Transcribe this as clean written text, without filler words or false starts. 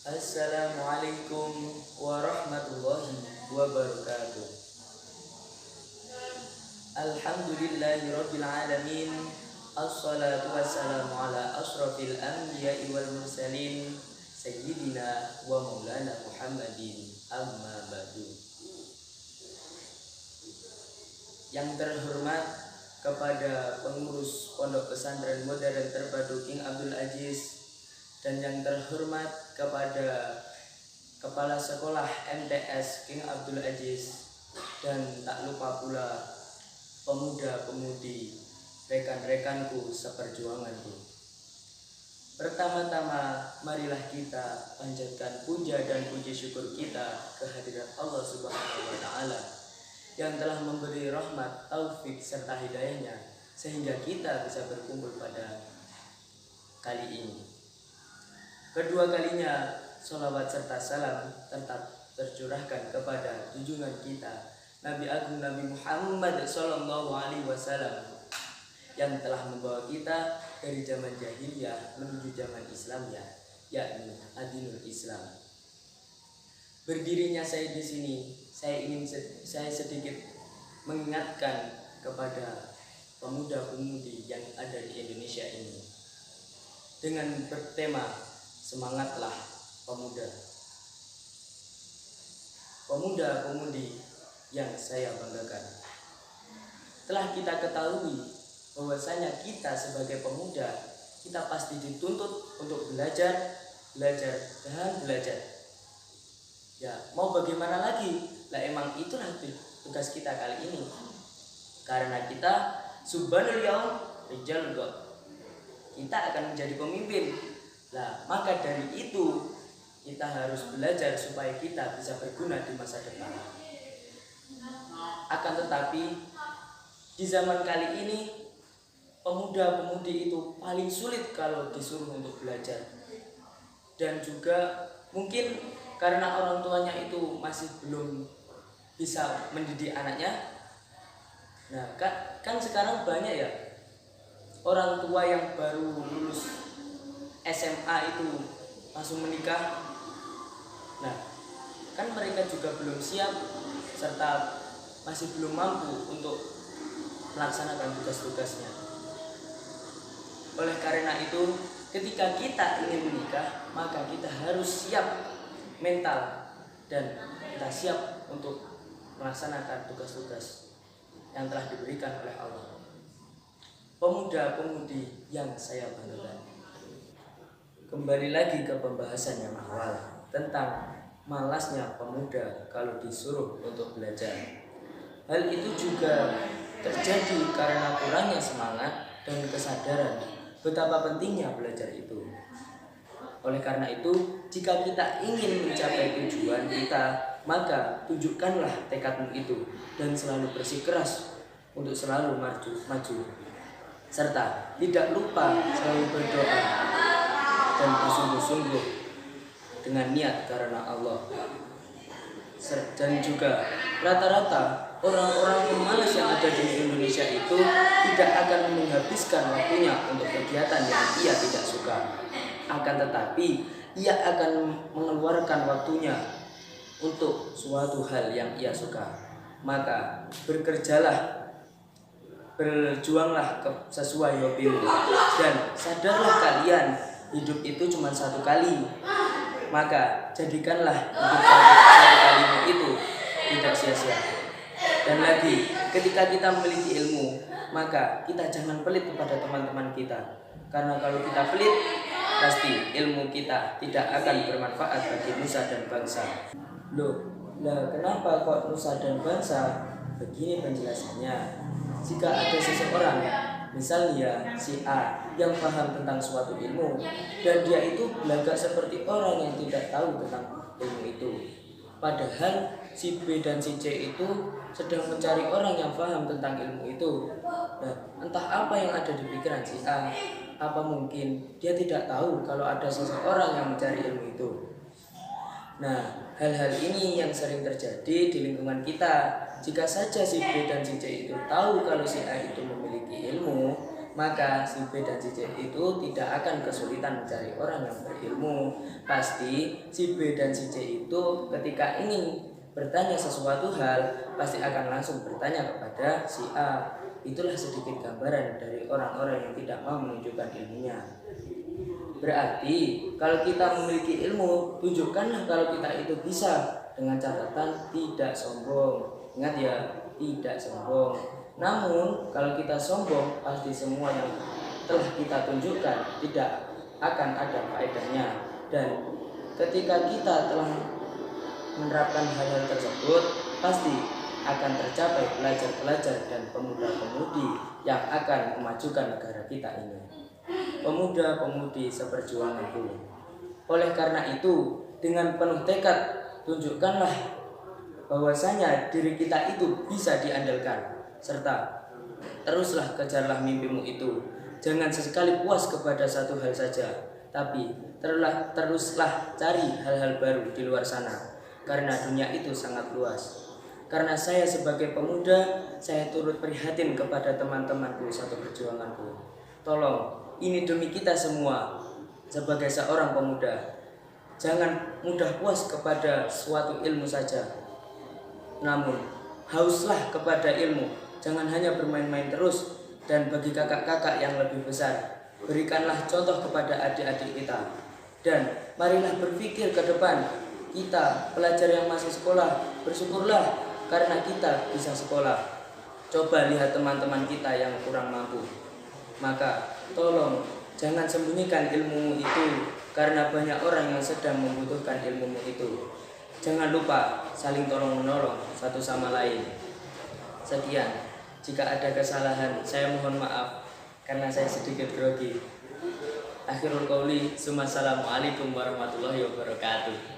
Assalamualaikum warahmatullahi wabarakatuh. Alhamdulillahirabbil alamin. Assalatu wassalamu ala asrofil anbiya'i wal mursalin sayyidina wa maulana Muhammadin amma ba'du. Yang terhormat kepada pengurus Pondok Pesantren Modern Terpadu King Abdul Aziz, dan yang terhormat kepada Kepala Sekolah MTS King Abdul Aziz, dan tak lupa pula pemuda-pemudi, rekan-rekanku seperjuanganku. Pertama-tama marilah kita panjatkan puja dan puji syukur kita kehadirat Allah Subhanahu wa Ta'ala yang telah memberi rahmat, taufik serta hidayahnya sehingga kita bisa berkumpul pada kali ini. Kedua kalinya sholawat serta salam tetap tercurahkan kepada junjungan kita Nabi Agung Nabi Muhammad Sallallahu Alaihi Wasallam yang telah membawa kita dari zaman jahiliyah menuju zaman Islamnya, yakni Adinul Islam. Berdirinya saya di sini, saya sedikit mengingatkan kepada pemuda-pemudi yang ada di Indonesia ini dengan bertema semangatlah pemuda. Pemuda-pemudi yang saya banggakan, telah kita ketahui bahwasanya kita sebagai pemuda, kita pasti dituntut untuk belajar dan belajar. Ya, mau bagaimana lagi? Lah emang itulah tugas kita kali ini. Karena kita subhanal yaum rijal god. Kita akan menjadi pemimpin. Lah, maka dari itu kita harus belajar supaya kita bisa berguna di masa depan. Akan tetapi di zaman kali ini pemuda-pemudi itu paling sulit kalau disuruh untuk belajar. Dan juga mungkin karena orang tuanya itu masih belum bisa mendidik anaknya. Nah, kan sekarang banyak ya orang tua yang baru lulus SMA itu langsung menikah. Nah, kan mereka juga belum siap serta masih belum mampu untuk melaksanakan tugas-tugasnya. Oleh karena itu, ketika kita ingin menikah, maka kita harus siap mental dan kita siap untuk melaksanakan tugas-tugas yang telah diberikan oleh Allah. Pemuda-pemudi yang saya banggakan. Kembali lagi ke pembahasan yang awal tentang malasnya pemuda kalau disuruh untuk belajar. Hal itu juga terjadi karena kurangnya semangat dan kesadaran betapa pentingnya belajar itu. Oleh karena itu, jika kita ingin mencapai tujuan kita, maka tunjukkanlah tekadmu itu dan selalu bersikeras untuk selalu maju. Serta tidak lupa selalu berdoa dan bersungguh-sungguh dengan niat karena Allah. Dan juga rata-rata orang-orang pemalas yang ada di Indonesia itu tidak akan menghabiskan waktunya untuk kegiatan yang ia tidak suka. Akan tetapi ia akan mengeluarkan waktunya untuk suatu hal yang ia suka. Maka bekerjalah, berjuanglah sesuai hobimu, dan sadarlah kalian hidup itu cuma satu kali. Maka jadikanlah hidup satu kalimu itu tidak sia-sia. Dan lagi, ketika kita memiliki ilmu, maka kita jangan pelit kepada teman-teman kita. Karena kalau kita pelit, pasti ilmu kita tidak akan bermanfaat bagi nusa dan bangsa. Loh, kenapa kok nusa dan bangsa? Begini penjelasannya. Jika ada seseorang, misalnya si A yang paham tentang suatu ilmu, dan dia itu belagak seperti orang yang tidak tahu tentang ilmu itu. Padahal si B dan si C itu sedang mencari orang yang paham tentang ilmu itu. Nah, entah apa yang ada di pikiran si A. Apa mungkin dia tidak tahu kalau ada seseorang yang mencari ilmu itu? Nah, hal-hal ini yang sering terjadi di lingkungan kita. Jika saja si B dan si C itu tahu kalau si A itu memiliki ilmu, maka si B dan si C itu tidak akan kesulitan mencari orang yang berilmu. Pasti si B dan si C itu ketika ingin bertanya sesuatu hal pasti akan langsung bertanya kepada si A. Itulah sedikit gambaran dari orang-orang yang tidak mau menunjukkan ilmunya. Berarti kalau kita memiliki ilmu, tunjukkanlah kalau kita itu bisa, dengan catatan tidak sombong. Ingat ya, tidak sombong. Namun kalau kita sombong, pasti semua yang telah kita tunjukkan tidak akan ada faedahnya. Dan ketika kita telah menerapkan hal-hal tersebut, pasti akan tercapai pelajar-pelajar dan pemuda-pemudi yang akan memajukan negara kita ini. Pemuda-pemudi seperjuanganku. Oleh karena itu, dengan penuh tekad, tunjukkanlah bahwasanya diri kita itu bisa diandalkan, serta teruslah kejarlah mimpimu itu. Jangan sesekali puas kepada satu hal saja, tapi teruslah cari hal-hal baru di luar sana, karena dunia itu sangat luas. Karena saya sebagai pemuda, saya turut prihatin kepada teman-temanku satu perjuanganku. Tolong, ini demi kita semua sebagai seorang pemuda. Jangan mudah puas kepada suatu ilmu saja, namun hauslah kepada ilmu. Jangan hanya bermain-main terus. Dan bagi kakak-kakak yang lebih besar, berikanlah contoh kepada adik-adik kita. Dan marilah berpikir ke depan. Kita pelajar yang masih sekolah, bersyukurlah karena kita bisa sekolah. Coba lihat teman-teman kita yang kurang mampu. Maka tolong jangan sembunyikan ilmumu itu, karena banyak orang yang sedang membutuhkan ilmumu itu. Jangan lupa saling tolong-menolong satu sama lain. Sekian, jika ada kesalahan saya mohon maaf karena saya sedikit grogi. Akhirul qauli, assalamualaikum warahmatullahi wabarakatuh.